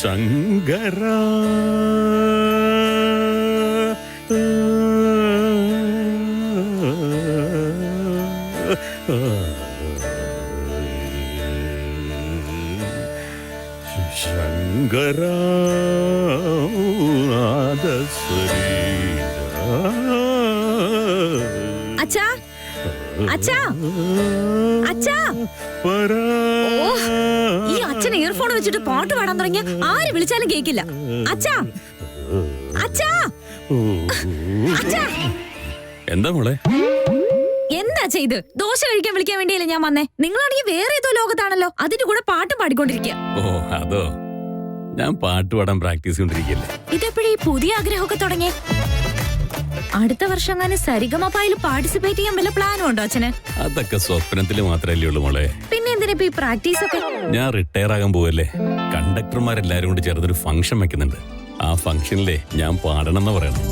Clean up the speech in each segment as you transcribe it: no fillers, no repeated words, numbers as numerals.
ശങ്കര ശങ്കര അച്ഛാ അച്ഛാ അച്ഛാ, ഈ അച്ഛൻ ഇയർഫോൺ വെച്ചിട്ട് പാട്ട് പാടാൻ തുടങ്ങിയ ആര് വിളിച്ചാലും കേക്കില്ല. അച്ഛാ അച്ഛാ അച്ഛാ. എന്താ മോളെ? എന്താ ചെയ്ത്? ദോശ കഴിക്കാൻ വിളിക്കാൻ വേണ്ടിയല്ലേ ഞാൻ വന്നേ. നിങ്ങളാണെങ്കിൽ വേറെ ഏതോ ലോകത്താണല്ലോ. അതിന്റെ കൂടെ പാട്ടും പാടിക്കൊണ്ടിരിക്കുക. ഓ അതോ, ഞാൻ പാട്ട് പാടാൻ പ്രാക്ടീസ് ചെയ്തോണ്ടിരിക്കല്ലേ. ഇതെപ്പോഴീ പുതിയ ആഗ്രഹമൊക്കെ തുടങ്ങിയ? അടുത്ത വർഷം അങ്ങനെ സരിഗമപയിൽ പാർട്ടിസിപ്പേറ്റ് ചെയ്യാൻ വല്ല പ്ലാനും ഉണ്ടോ അച്ഛന്? അതൊക്കെ സ്വപ്നത്തില് മാത്രല്ലേ ഉള്ളൂ മോളെ. പിന്നെ എന്തിനാ ഈ പ്രാക്ടീസ് ഒക്കെ? ഞാൻ റിട്ടയർ ആകാൻ പോവല്ലേ. കണ്ടക്ടർമാരെല്ലാരും കൂടി ചേർന്നൊരു ഫംഗ്ഷൻ വെക്കുന്നുണ്ട്. ആ ഫംഗ്ഷനിലെ ഞാൻ പാടണം എന്ന് പറയണം.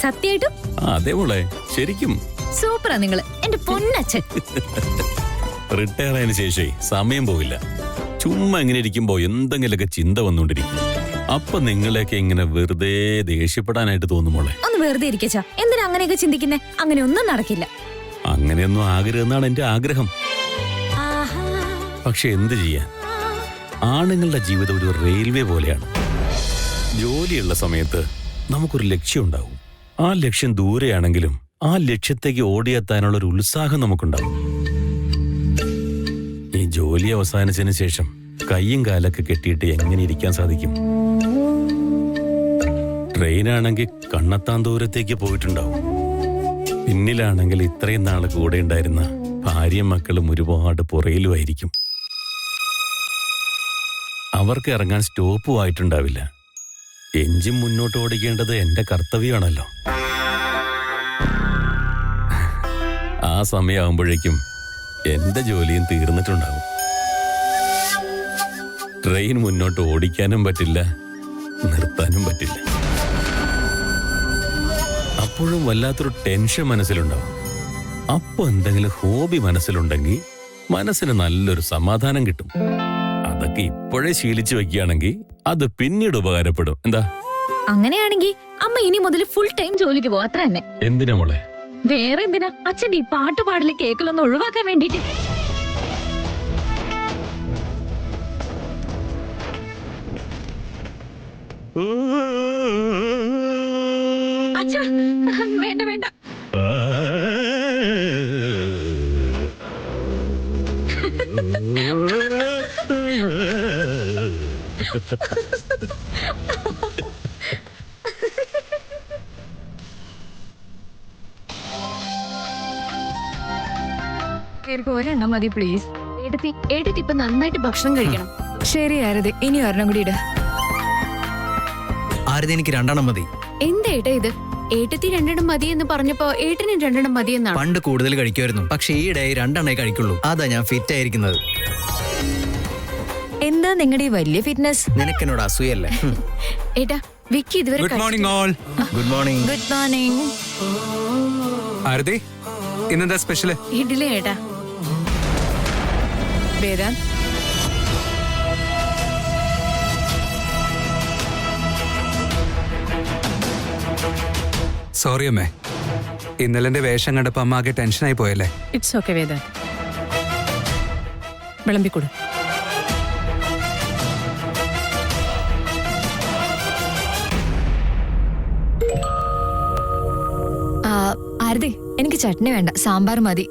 സത്യമായിട്ടും? അതെ മോളെ, ശരിക്കും. സൂപ്പറാ നിങ്ങള്, എന്റെ പൊന്നച്ഛൻ. റിട്ടയർ ആയതിനു ശേഷേ സമയം പോയില്ല. ചുമ്മാ ഇങ്ങനെ ഇരിക്കുമ്പോ എന്തെങ്കിലുമൊക്കെ ചിന്ത വന്നുകൊണ്ടിരിക്കും. അപ്പൊ നിങ്ങളെയൊക്കെ ഇങ്ങനെ വെറുതെ ദേഷ്യപ്പെടാനായിട്ട് തോന്നുമോളെ. ഒന്ന് വെറുതെ ഇരിക്കച്ചാ, എന്തിനാ അങ്ങനെയൊക്കെ ചിന്തിക്കുന്നേ? അങ്ങനെ ഒന്നും നടക്കില്ല. അങ്ങനെയൊന്നും ആഗ്രഹമെന്നാണ് എന്റെ ആഗ്രഹം. പക്ഷെ എന്ത് ചെയ്യാൻ, ആണുങ്ങളുടെ ജീവിതം ഒരു റെയിൽവേ പോലെയാണ്. ജോലിയുള്ള സമയത്ത് നമുക്കൊരു ലക്ഷ്യം ഉണ്ടാവും. ആ ലക്ഷ്യം ദൂരെയാണെങ്കിലും ആ ലക്ഷ്യത്തേക്ക് ഓടിയെത്താനുള്ള ഒരു ഉത്സാഹം നമുക്കുണ്ടാവും. ഈ ജോലി അവസാനിച്ചതിന് ശേഷം കയ്യും കാലൊക്കെ കെട്ടിയിട്ട് എങ്ങനെ ഇരിക്കാൻ സാധിക്കും? ട്രെയിനാണെങ്കിൽ കണ്ണെത്താൻ ദൂരത്തേക്ക് പോയിട്ടുണ്ടാവും. പിന്നിലാണെങ്കിൽ ഇത്രയും നാള് കൂടെ ഉണ്ടായിരുന്ന ഭാര്യയും മക്കളും ഒരുപാട് പുറയിലുമായിരിക്കും. അവർക്ക് ഇറങ്ങാൻ സ്റ്റോപ്പും ആയിട്ടുണ്ടാവില്ല. എഞ്ചിൻ മുന്നോട്ട് ഓടിക്കേണ്ടത് എന്റെ കർത്തവ്യമാണല്ലോ. ആ സമയമാകുമ്പോഴേക്കും എന്റെ ജോലിയും തീർന്നിട്ടുണ്ടാവും. ട്രെയിൻ മുന്നോട്ട് ഓടിക്കാനും പറ്റില്ല, നിർത്താനും പറ്റില്ല. അപ്പോഴും വല്ലാത്തൊരു ടെൻഷൻ മനസ്സിലുണ്ടാവും. അപ്പൊ എന്തെങ്കിലും ഹോബി മനസ്സിലുണ്ടെങ്കിൽ മനസ്സിന് നല്ലൊരു സമാധാനം കിട്ടും. അതൊക്കെ ഇപ്പോഴേ ശീലിച്ചു വെക്കുകയാണെങ്കിൽ അത് പിന്നീട് ഉപകാരപ്പെടും. എന്താ? അങ്ങനെയാണെങ്കിൽ അമ്മ ഇനി മുതൽ ഫുൾ ടൈം ജോലിക്ക് പോവാ, അത്ര തന്നെ. എന്തിനാ മോളെ? വേറെ എന്തിനാ, അച്ഛൻ്റെ ഈ പാട്ടുപാടല് കേക്കലൊന്ന് ഒഴിവാക്കാൻ വേണ്ടിട്ട്. അച്ഛാ, വേണ്ട വേണ്ട. ഒരെണ്ണം മതി പ്ലീസ്. എടുത്തി ഇപ്പൊ നന്നായിട്ട് ഭക്ഷണം കഴിക്കണം. ശരി ആരതി, ഇനി ഒരെണ്ണം കൂടി ഇട്. ആരതി, എനിക്ക് 2 മതി. എന്താ ഏട്ടാ ഇത്? ഏട്ടത്തി 2 മതി എന്ന് പറഞ്ഞപ്പോ ഏട്ടനും 2 മതി എന്നാണ്. പണ്ട് കൂടുതൽ കഴിക്കുമായിരുന്നു, പക്ഷെ ഈയിടെ 2 കഴിക്കുള്ളൂ. അതാ ഞാൻ ഫിറ്റ് ആയിരിക്കുന്നത്. എന്താ നിങ്ങളുടെ വലിയ ഫിറ്റ്നസ്? നിനക്കെന്നോട് അസൂയല്ലേ? ഏട്ടാ, വിക്കി ഇതുവരെ. Good morning all. Good morning. Good morning. Aarti, ഇന്നെന്താ സ്പെഷ്യല്? ഇഡ്ഡലി ഏട്ടാ. വേദാന്ത്, സോറി അമ്മേ, ഇന്നലെ എന്റെ വേഷം കണ്ടപ്പോ അമ്മ ആകെ ടെൻഷനായി പോയല്ലേ. It's okay Vedant. വിളമ്പിക്കൊടു. ആരതി, എനിക്ക് ചട്നി വേണ്ട, സാമ്പാർ മതി.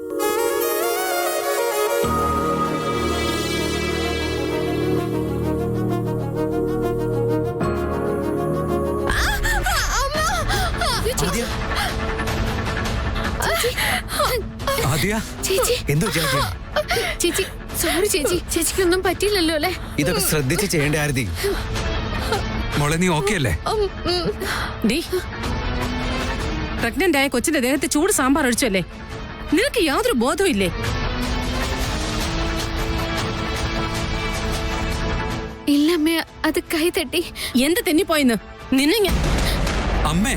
ചേച്ചി സോറി ചേച്ചി, ചേച്ചിക്കൊന്നും പറ്റില്ലല്ലോ അല്ലേ? ഇതൊക്കെ ശ്രദ്ധിച്ച് ചെയ്യേണ്ട ആരതി. മോളെ, നീ ഓക്കെ അല്ലേ? പ്രഗ്നന്റ് ആയ കൊച്ചിന്റെ ദേഹത്ത് ചൂട് സാമ്പാർ ഒഴിച്ചല്ലേ? നിനക്ക് യാതൊരു ബോധവും ഇല്ലേ? ഇല്ല അമ്മേ, അത് കൈ തട്ടി. എന്ത് തെന്നിപ്പോയിന്ന് നിന്നെ ഞാൻ അമ്മേ,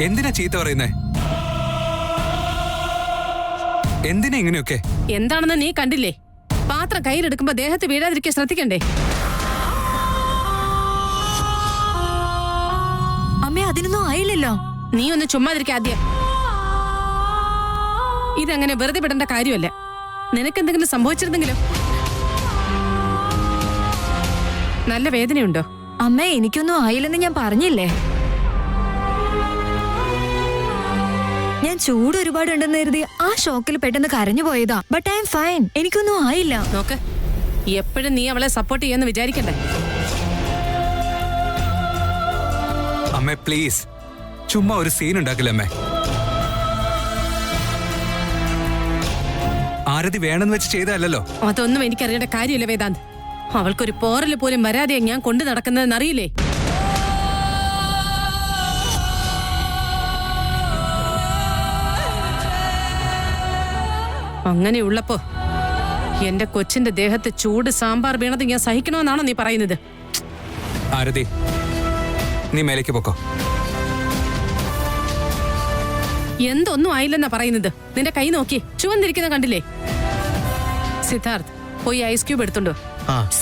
എന്തിനാ ചീത്ത പറയുന്നേ? എന്തിനാ ഇങ്ങനെയൊക്കെ? എന്താണെന്ന് നീ കണ്ടില്ലേ? പാത്രം കയ്യിലെടുക്കുമ്പോ ദേഹത്ത് വീഴാതിരിക്കാൻ ശ്രദ്ധിക്കണ്ടേ? അമ്മേ, അതിനൊന്നും ആയില്ലല്ലോ. നീ ഒന്ന് ചുമ്മാതിരിക്കാദ്യ. ഇതങ്ങനെ വെറുതെ വിടേണ്ട കാര്യമല്ല. നിനക്കെന്തെങ്കിലും സംഭവിച്ചിരുന്നെങ്കിലോ? നല്ല വേദനയുണ്ടോ? അമ്മേ, എനിക്കൊന്നും ആയില്ലെന്ന് ഞാൻ പറഞ്ഞില്ലേ. ഞാൻ ചൂട് ഒരുപാടുണ്ടെന്ന് കരുതി ആ ഷോക്കിൽ പെട്ടെന്ന് കരഞ്ഞു പോയതാ. But I am fine. എനിക്കൊന്നും ആയില്ല. നോക്ക്, എപ്പോഴും നീ അവളെ സപ്പോർട്ട് ചെയ്യാന്ന് വിചാരിക്കണ്ടേ. അമ്മേ പ്ലീസ്, ചുമ്മാ ഒരു സീൻ ഉണ്ടാക്കില്ല അമ്മേ. ആരതി വേണമെന്ന് വെച്ച് ചെയ്തല്ലോ. അതൊന്നും എനിക്കറിയേണ്ട കാര്യമില്ല വേദാന്ത്. അവൾക്കൊരു പോറല് പോലും വരാതെ ഞാൻ കൊണ്ടു നടക്കുന്നതെന്ന് അറിയില്ലേ? അങ്ങനെയുള്ളപ്പോ എന്റെ കൊച്ചിന്റെ ദേഹത്ത് ചൂട് സാമ്പാർ വീണത് ഞാൻ സഹിക്കണമെന്നാണോ നീ പറയുന്നത്? ആരതി, നീ മേലേക്ക് പൊക്കോ. എന്തൊന്നും ആയില്ലെന്നാ പറയുന്നത്. നിന്റെ കൈ നോക്കി ചുവന്നിരിക്കുന്ന കണ്ടില്ലേ? സിദ്ധാർത്ഥ്, പോയി ഐസ് ക്യൂബ് എടുത്തുണ്ടോ?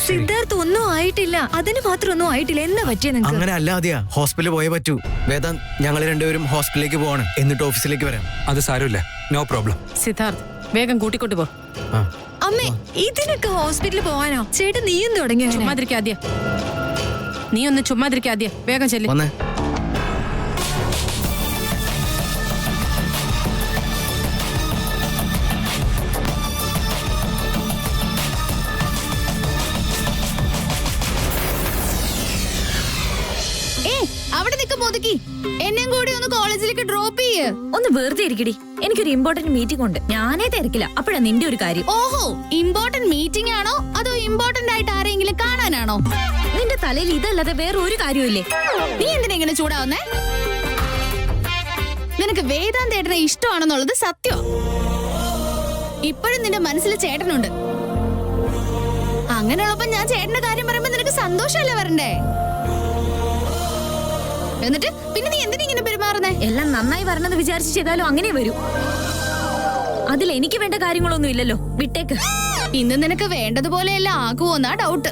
സിദ്ധാർത്ഥ്, ഒന്നും ആയിട്ടില്ല. അതിന് മാത്രം ഒന്നും ആയിട്ടില്ല. എന്താ പറ്റിയ നിങ്ങൾക്ക്? അങ്ങനെ അല്ലാതെയാ, ഹോസ്പിറ്റലിൽ പോയേ പറ്റൂ. വേദാന്ത്, ഞങ്ങൾ രണ്ടുപേരും ഹോസ്പിറ്റലിലേക്ക് പോവാണ്, എന്നിട്ട് ഓഫീസിലേക്ക് വരാം. അത് സാരമില്ല, നോ പ്രോബ്ലം. സിദ്ധാർത്ഥ്, വേഗം കൂട്ടിക്കൊണ്ടു പോ. അമ്മേ, ഇതിനൊക്കെ ഹോസ്പിറ്റലിൽ പോവാനോ? ചേട്ടൻ നീയും തുടങ്ങിയോ? ചുമ്മാതിരിക്കാദ്യ. നീ ഒന്ന് ചുമ്മാതിരിക്കാദ്യ. വേഗം ചെല്ലി. വന്നേ. അവിടെ നിൽക്കും ഒതുക്കി. എന്നെയും കൂടി ഒന്ന് കോളേജിലേക്ക് ഡ്രോപ്പ് ചെയ്യ്. ഒന്ന് വെറുതെ ഇരിക്കടി. എനിക്കൊരു ഇമ്പോർട്ടന്റ് മീറ്റിംഗ് ഉണ്ട്. ഞാനേ തിരക്കില്ല. അപ്പോഴാ നിന്റെ ഒരു കാര്യം. ഓഹോ, ഇമ്പോർട്ടന്റ് മീറ്റിംഗ് ആണോ അതോ ഇമ്പോർട്ടന്റ് ആയിട്ട് ആരെങ്കിലും കാണാനാണോ? നിന്റെ തലയിൽ ഇതല്ലാതെ വേറെ ഒരു കാര്യമില്ലേ? നീ എന്തിനാ ഇങ്ങനെ ചൂടാവുന്നേ? നിനക്ക് വേദാന്ത് ചേട്ടനെ ഇഷ്ടമാണെന്നുള്ളത് സത്യം. ഇപ്പോഴും നിന്റെ മനസ്സിൽ ചേട്ടനുണ്ട്. അങ്ങനെയുള്ളപ്പോ ഞാൻ ചേട്ടന്റെ കാര്യം പറയുമ്പോ നിനക്ക് സന്തോഷമല്ലേ വരണ്ടേ? എന്നിട്ട് പിന്നെ നീ എന്തിനാ ഇങ്ങനെ പെരുമാറുന്നേ? എല്ലാം നന്നായി വരണമെന്ന് വിചാരിച്ച് ചെയ്താലും അങ്ങനെ വരൂ. അതിൽ എനിക്ക് വേണ്ട കാര്യങ്ങളൊന്നും ഇല്ലല്ലോ. വിട്ടേക്ക്. ഇന്ന് നിനക്ക് വേണ്ടതുപോലെയല്ല ആകുമോന്നാ ഡൗട്ട്.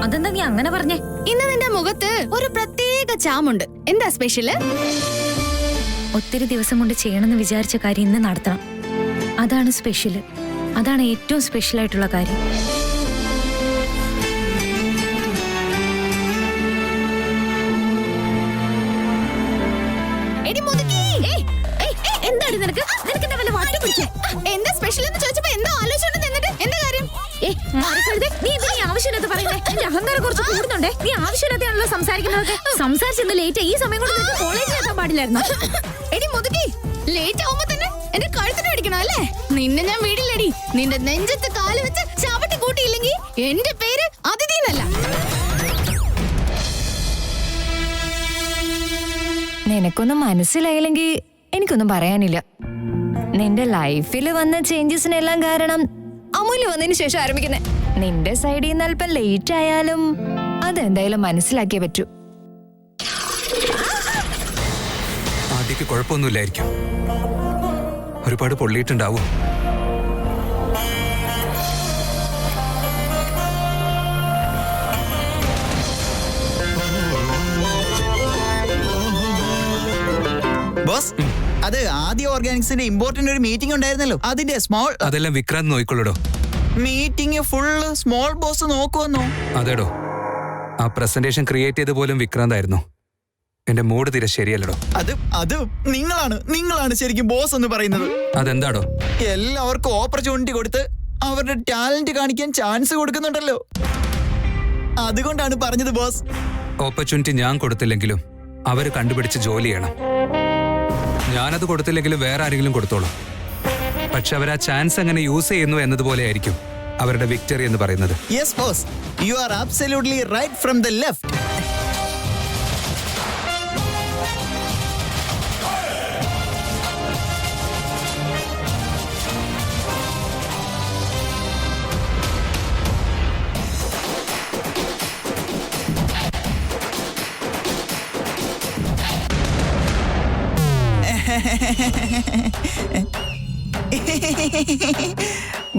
അതെന്താ നീ അങ്ങനെ പറഞ്ഞേ? ഇന്ന് നിന്റെ മുഖത്ത് ഒരു പ്രത്യേക ചാമുണ്ട്. എന്താ സ്പെഷ്യല്? ഒത്തിരി ദിവസം കൊണ്ട് ചെയ്യണമെന്ന് വിചാരിച്ച കാര്യം ഇന്ന് നടത്തണം. അതാണ് സ്പെഷ്യല്. അതാണ് ഏറ്റവും സ്പെഷ്യൽ ആയിട്ടുള്ള കാര്യം. എന്താണ് നിനക്ക്? നിനക്ക് എന്താ വല്ല വാട്ടം പിടിച്ചേ? എന്താ സ്പെഷ്യൽ എന്ന് ചോദിച്ചപ്പോ എന്താ ആലോചിച്ചോണ്ട് നിന്നിട്ട് എന്താ കാര്യം? നീ എന്തിനാ ആവശ്യമില്ലാത്ത പറയുന്നേ? എന്റെ അഹങ്കാരം കുറച്ച് കൂടുന്നുണ്ടേ. നീ ആവശ്യമില്ലാതെയാണല്ലോ സംസാരിക്കുന്നതൊക്കെ. സംസാരിച്ചെന്ന് ലേറ്റ്. ഈ സമയം കൊണ്ട് നിനക്ക് കോളേജിൽ എത്താൻ പാടില്ലായിരുന്നു. എടി മുതുക്കി, ലേറ്റ് ആവുമ്പോ തന്നെ എന്റെ കഴുത്തിന് പിടിക്കണം അല്ലേ? നിന്നെ ഞാൻ വീടില്ലടി. നിന്റെ നെഞ്ചത്ത് കാല് വെച്ച് ചവിട്ടി കൂട്ടിയില്ലെങ്കിൽ എന്റെ പേര് അതിഥി എന്നല്ല. നിനക്കൊന്നും മനസ്സിലായില്ലെങ്കിൽ എനിക്കൊന്നും പറയാനില്ല. നിന്റെ ലൈഫിൽ വന്ന ചേഞ്ചസിനെല്ലാം കാരണം അമൂല്യ വന്നതിന് ശേഷം ആരംഭിക്കുന്നേ. നിന്റെ സൈഡിൽ നിന്ന് അല്പം ലേറ്റ് ആയാലും അതെന്തായാലും മനസ്സിലാക്കിയേ പറ്റൂ. ആദ്യക്ക് കുഴപ്പമൊന്നുമില്ലായിരിക്കും. ഒരുപാട് പൊള്ളിയിട്ടുണ്ടാവും. ബോസ്, അത് ആദ്യ ഓർഗാനിക്സിന്റെ ഇമ്പോർട്ടന്റ് ഒരു മീറ്റിംഗ് ഉണ്ടായിരുന്നല്ലോ, അതിന്റെ സ്മോൾ. അതെല്ലാം വിക്രാന്ത് നോയിക്കൊള്ളടോ. മീറ്റിംഗ് ഫുള്ള് സ്മോൾ ബോസ് നോക്കുവന്നോ? അതേടോ, ആ പ്രസന്റേഷൻ ക്രിയേറ്റ് ചെയ്ത പോലും വിക്രാന്ത് ആയിരുന്നു. എന്റെ മൂഡ് തീരെ ശരിയല്ലടോ. അത് നിങ്ങളാണ് ശരിക്കും ബോസ് എന്ന് പറയുന്നത്. അതെന്താടോ? എല്ലാവർക്കും ഓപ്പർച്യൂണിറ്റി കൊടുത്ത് അവരുടെ ടാലന്റ് കാണിക്കാൻ ചാൻസ് കൊടുക്കുന്നുണ്ടല്ലോ, അതുകൊണ്ടാണ് പറഞ്ഞത് ബോസ്. ഓപ്പർച്യൂണിറ്റി ഞാൻ കൊടുത്തില്ലെങ്കിലും അവര് കണ്ടുപിടിച്ച് ജോലി ചെയ്യണം. ഞാനത് കൊടുത്തില്ലെങ്കിലും വേറെ ആരെങ്കിലും കൊടുത്തോളൂ. പക്ഷെ അവർ ആ ചാൻസ് എങ്ങനെ യൂസ് ചെയ്യുന്നു എന്നതുപോലെ ആയിരിക്കും അവരുടെ വിക്ടറി എന്ന് പറയുന്നത്. Yes boss, you are absolutely right from the left.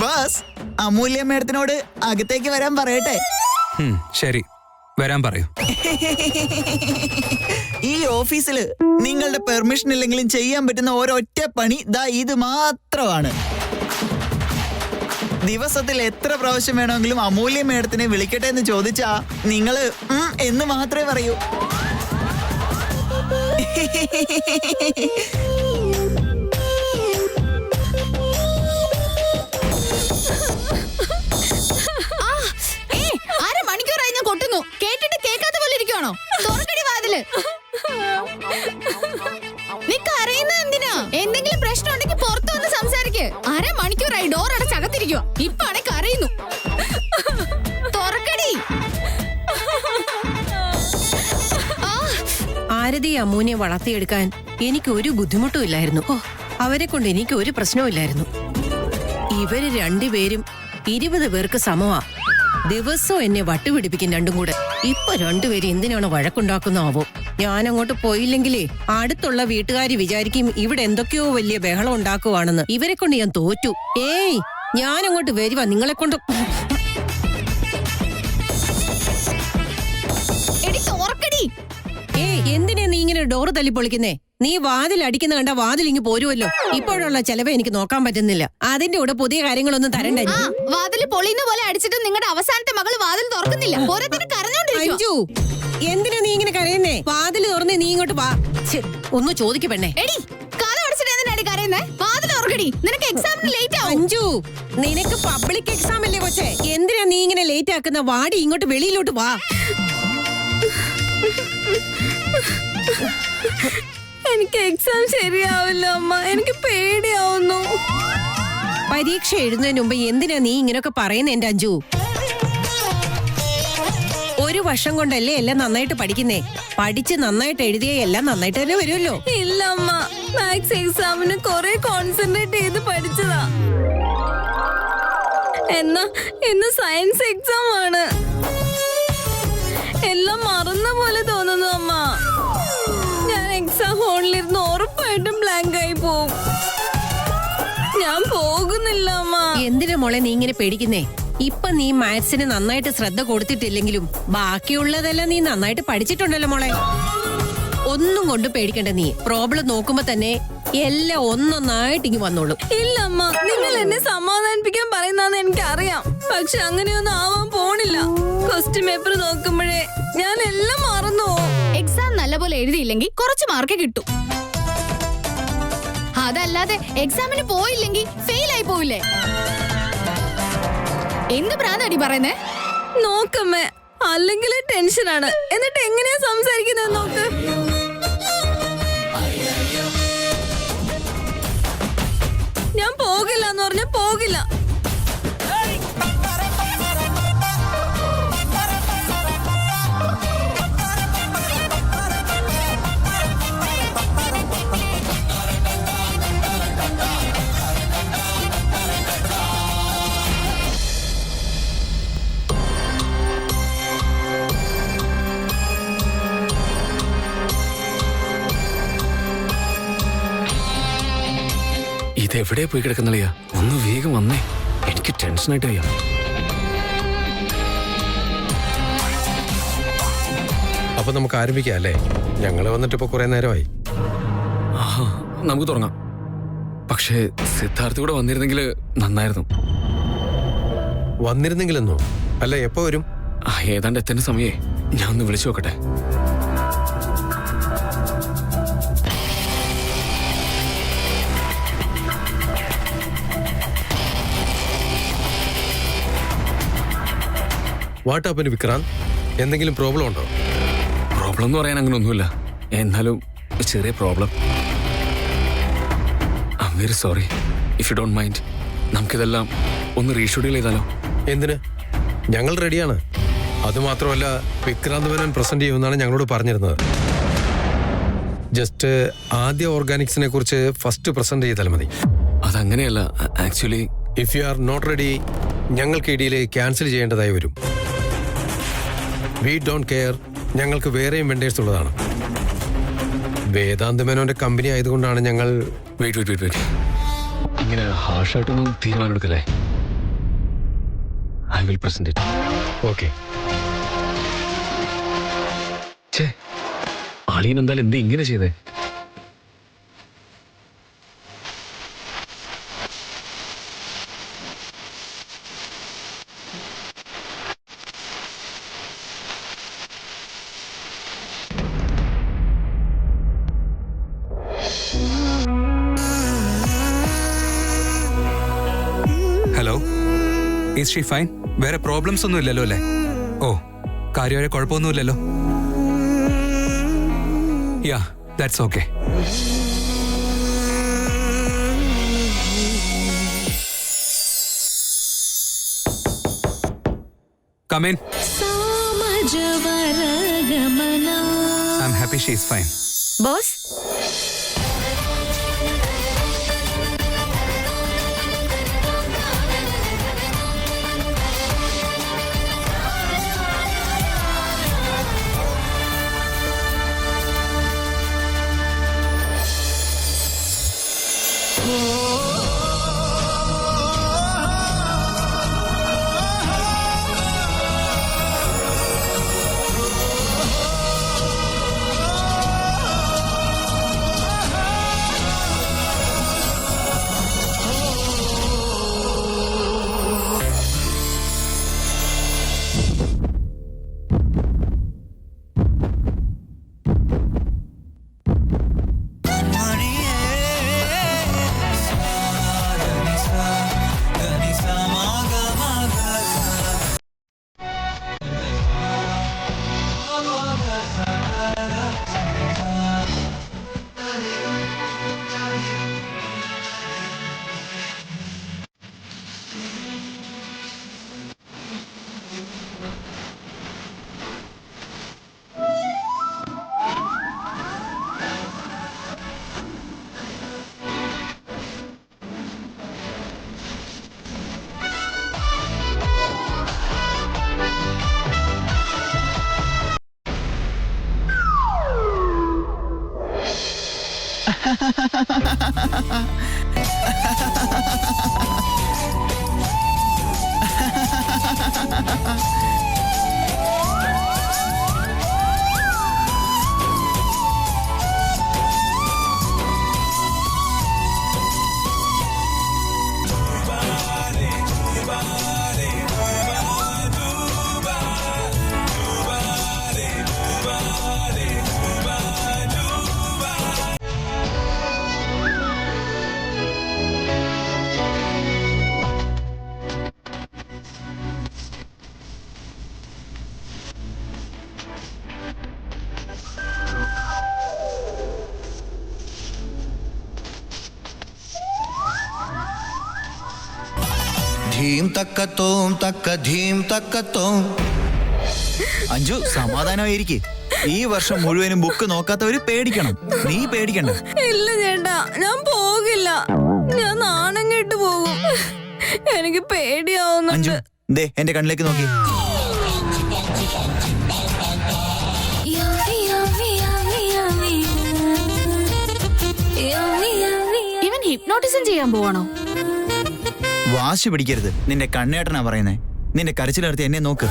Boss, Amulya മേഡത്തിനോട് അകത്തേക്ക് വരാൻ പറയട്ടെ. ശരി, വരാൻ പറയൂ. ഈ ഓഫീസില് നിങ്ങളുടെ പെർമിഷൻ ഇല്ലെങ്കിലും ചെയ്യാൻ പറ്റുന്ന ഒരൊറ്റ പണി ദാ ഇത് മാത്രമാണ്. ദിവസത്തിൽ എത്ര പ്രാവശ്യം വേണമെങ്കിലും അമൂല്യ മേഡത്തിനെ വിളിക്കട്ടെ എന്ന് ചോദിച്ചാ നിങ്ങള് എന്ന് മാത്രമേ പറയൂ. അരമണിക്കൂറായി ഞാൻ കൊട്ടുന്നു, കേട്ടിട്ട് കേൾക്കാത്ത പോലെ ഇരിക്കുവാണോ? തുറക്കടി വാതില്. നീ കരയുന്നത് എന്തിനാ? എന്തെങ്കിലും പ്രശ്നം ഉണ്ടെങ്കിൽ പുറത്തു വന്ന് സംസാരിക്ക്. അരമണിക്കൂറായി ഡോർ അടച്ചകത്തിരിക്കുക, ഇപ്പാണെ കരയുന്നു. തുറക്കടി. ആരതി അമ്മൂനെ വളർത്തിയെടുക്കാൻ എനിക്ക് ഒരു ബുദ്ധിമുട്ടും ഇല്ലായിരുന്നു. അവരെ കൊണ്ട് എനിക്ക് ഒരു പ്രശ്നവും ഇല്ലായിരുന്നു. ഇവര് രണ്ടുപേരും 20 പേർക്ക് സമമാ. ദിവസവും എന്നെ വട്ടുപിടിപ്പിക്കും രണ്ടും കൂടെ. ഇപ്പൊ രണ്ടുപേരും എന്തിനാണ് വഴക്കുണ്ടാക്കുന്നതാവോ? ഞാൻ അങ്ങോട്ട് പോയില്ലെങ്കിലേ അടുത്തുള്ള വീട്ടുകാര് വിചാരിക്കും ഇവിടെ എന്തൊക്കെയോ വലിയ ബഹളം ഉണ്ടാക്കുവാണെന്ന്. ഇവരെ കൊണ്ട് ഞാൻ തോറ്റു. ഏയ്, ഞാൻ അങ്ങോട്ട് വരുവാ, നിങ്ങളെ കൊണ്ട്. ഏയ്, എന്തിനാ നീ ഇങ്ങനെ ഡോറ് തല്ലി പൊളിക്കുന്നേ? നീ വാതിൽ അടിക്കുന്ന കണ്ട വാതിൽ ഇങ്ങ് പോരുമല്ലോ. ഇപ്പോഴുള്ള ചെലവ് എനിക്ക് നോക്കാൻ പറ്റുന്നില്ല. അതിന്റെ കൂടെ പുതിയ കാര്യങ്ങളൊന്നും തരണ്ട. വാതിൽ പൊളിയുന്ന പോലെ അടിച്ചിട്ട് നിങ്ങളുടെ അവസാനത്തെ മകള് വാതിൽ തുറക്കുന്നില്ല. അഞ്ജു, എന്തിനാ നീ ഇങ്ങനെ കരയുന്നേ? വാതിൽ തുറന്ന് നീ ഇങ്ങോട്ട് വാ. ഒന്ന് ചോദിക്ക് പെണ്ണേ. അഞ്ജു, നിനക്ക് പബ്ലിക് എക്സാം അല്ലേ കൊച്ചേ? എന്തിനാ നീ ഇങ്ങനെ ലേറ്റ് ആക്കുന്ന? വാടി ഇങ്ങോട്ട് വെളിയിലോട്ട് വാ. എനിക്ക് എക്സാം ശരിയാവില്ല അമ്മ, എനിക്ക് പേടിയാവുന്നു. പരീക്ഷ എഴുതുന്നതിന് മുമ്പ് എന്തിനാ നീ ഇങ്ങനൊക്കെ പറയുന്നേ എന്റെ അഞ്ജു? ഒരു വർഷം കൊണ്ടല്ലേ എല്ലാം നന്നായിട്ട് പഠിക്കുന്നേ. പഠിച്ച് നന്നായിട്ട് എഴുതിയ എല്ലാം നന്നായിട്ട് തന്നെ വരുമല്ലോ. ഇല്ല അമ്മ, മാത്സ് എക്സാമിന് കുറെ കോൺസെൻട്രേറ്റ് ചെയ്ത് പഠിച്ചതാ. എന്നാ ഇന്ന് സയൻസ് എക്സാം ആണ്. എല്ലാം മറന്ന പോലെ തോന്നുന്നു അമ്മ. ഞാൻ എക്സാം ഹോളിലിരുന്ന് ഉറപ്പായിട്ടും ബ്ലാങ്ക് ആയി പോവും. ഞാൻ പോകുന്നില്ല അമ്മ. എന്തിനാ മോളെ നീ ഇങ്ങനെ പേടിക്കുന്നേ? ഇപ്പൊ നീ മാത്സിന് നന്നായിട്ട് ശ്രദ്ധ കൊടുത്തിട്ടില്ലെങ്കിലും ബാക്കിയുള്ളതെല്ലാം നീ നന്നായിട്ട് പഠിച്ചിട്ടുണ്ടല്ലോ മോളെ. ഒന്നും കൊണ്ട് പേടിക്കണ്ട. നീ പ്രോബ്ലം നോക്കുമ്പോ തന്നെ എല്ലാം ഒന്നൊന്നായിട്ട് ഇങ്ങ് വന്നോളൂ. ഇല്ല അമ്മ, നിങ്ങൾ എന്നെ സമാധാനിപ്പിക്കാൻ പറയുന്നതെന്ന് എനിക്കറിയാം. പക്ഷെ അങ്ങനെയൊന്നും ആവാൻ പോണില്ല. ക്വസ്റ്റ്യൻ പേപ്പർ നോക്കുമ്പോഴേ ഞാൻ എല്ലാം മറന്നു. എക്സാം നല്ലപോലെ എഴുതിയില്ലെങ്കിൽ കുറച്ച് മാർക്ക് കിട്ടും. അതല്ലാതെ എക്സാമിന് പോയില്ലെങ്കിൽ ഫെയിൽ ആയി പോയില്ലേ? എന്ത് ഭ്രാന്താടി പറയുന്നേ? നോക്കമ്മേ, അല്ലെങ്കിൽ ടെൻഷനാണ്. എന്നിട്ട് എങ്ങനെയാ സംസാരിക്കുന്നത് നോക്ക്. ഞാൻ പോകില്ല എന്ന് പറഞ്ഞ പോകില്ല. ഇതെവിടെ പോയി കിടക്കുന്നില്ലയാ? ഒന്ന് വേഗം വന്നേ, എനിക്ക് ടെൻഷനായിട്ട് വയ്യ. അപ്പൊ നമുക്ക് ആരംഭിക്കാം അല്ലേ? ഞങ്ങള് വന്നിട്ട് ഇപ്പൊ കുറെ നേരമായി. നമുക്ക് തുടങ്ങാം. പക്ഷേ സിദ്ധാർത്ഥ കൂടെ വന്നിരുന്നെങ്കിൽ നന്നായിരുന്നു. വന്നിരുന്നെങ്കിലെന്നോ? അല്ല, എപ്പോ വരും? ഏതാണ്ട് എത്തേണ്ട സമയേ. ഞാൻ ഒന്ന് വിളിച്ചു നോക്കട്ടെ. What happen Vikrant? എന്തെങ്കിലും പ്രോബ്ലം ഉണ്ടോ? പ്രോബ്ലം എന്ന് പറയാൻ അങ്ങനെ ഒന്നുമില്ല. എന്നാലും ചെറിയ problem. I am very sorry. If you don't mind, നമുക്കിതെല്ലാം ഒന്ന് റീഷെഡ്യൂൾ ചെയ്താലോ? എന്തിന്? ഞങ്ങൾ റെഡിയാണ്. അതുമാത്രമല്ല, വിക്രാന്ത് മേനോൻ പ്രസന്റ് ചെയ്യുമെന്നാണ് ഞങ്ങളോട് പറഞ്ഞിരുന്നത്. ജസ്റ്റ് ആദ്യ ഓർഗാനിക്സിനെ കുറിച്ച് ഫസ്റ്റ് പ്രസന്റ് ചെയ്താൽ മതി. അതങ്ങനെയല്ല. Actually if you are not ready, ഞങ്ങൾക്ക് ഇടയിൽ ക്യാൻസൽ ചെയ്യേണ്ടതായി വരും. We don't care. ഞങ്ങൾക്ക് വേറെയും വെണ്ടേഴ്സ് ഉള്ളതാണ്. വേദാന്ത് മേനോന്റെ കമ്പനി ആയതുകൊണ്ടാണ് ഞങ്ങൾ വെയിറ്റ് ഇങ്ങനെ ഹാർഷായിട്ടൊന്നും തീരുമാനം എടുക്കല്ലേ. I will present it. Okay. അളിയൻ എന്തായാലും എന്താ ഇങ്ങനെ ചെയ്തേ? Hello, is she fine? വേറെ പ്രോബ്ലംസ് ഒന്നും ഇല്ലല്ലോ അല്ലേ? ഓ, കാര്യമായ കുഴപ്പമൊന്നുമില്ലല്ലോ. Yeah, that's okay. Come in. I am happy she is fine. Boss, ധീം തക്കത്തോം തക്ക ധീം തക്കത്തോം. അഞ്ജു, സമാധാനമായിരിക്കെ. ഈ വർഷം മുഴുവനും ബുക്ക് നോക്കാത്തവര് പേടിക്കണം. നീ പേടിക്കണ്ട. ഇല്ല ചേട്ടാ, ഞാൻ പോകില്ല. ഞാൻ നാണം കെട്ട് പോകും. എനിക്ക് അഞ്ജു, പേടിയാവുന്നുണ്ട്. ദേ എന്റെ കണ്ണിലേക്ക് നോക്കി. ഇവൻ ഹിപ്നോട്ടിസം ചെയ്യാൻ പോവാണോ? വാശി പിടിക്കരുത്. നിന്റെ കണ്ണേട്ടനാ പറയുന്നേ. നിന്റെ കരച്ചിലെടുത്ത് എന്നെ നോക്ക്.